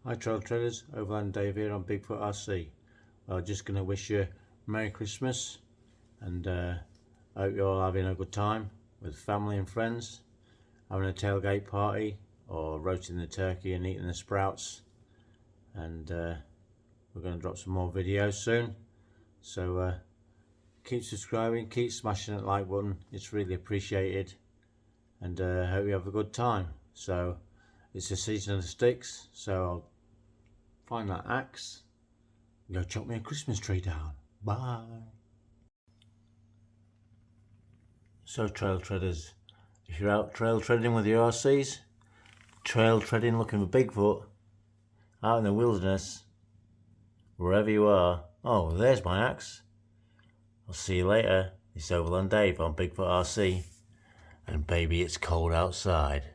Hi trail traders, Overland Dave here on Bigfoot RC. Well, just going to wish you Merry Christmas and I hope you're all having a good time with family and friends, having a tailgate party or roasting the turkey and eating the sprouts. And we're going to drop some more videos soon, so keep subscribing, keep smashing that like button, it's really appreciated, and hope you have a good time. So it's the season of the sticks, so I'll find that axe and go chop me a Christmas tree down. Bye. So trail treaders, if you're out trail treading with your RCs, trail treading looking for Bigfoot, out in the wilderness, wherever you are, oh, there's my axe. I'll see you later. It's Overland Dave on Bigfoot RC, and baby, it's cold outside.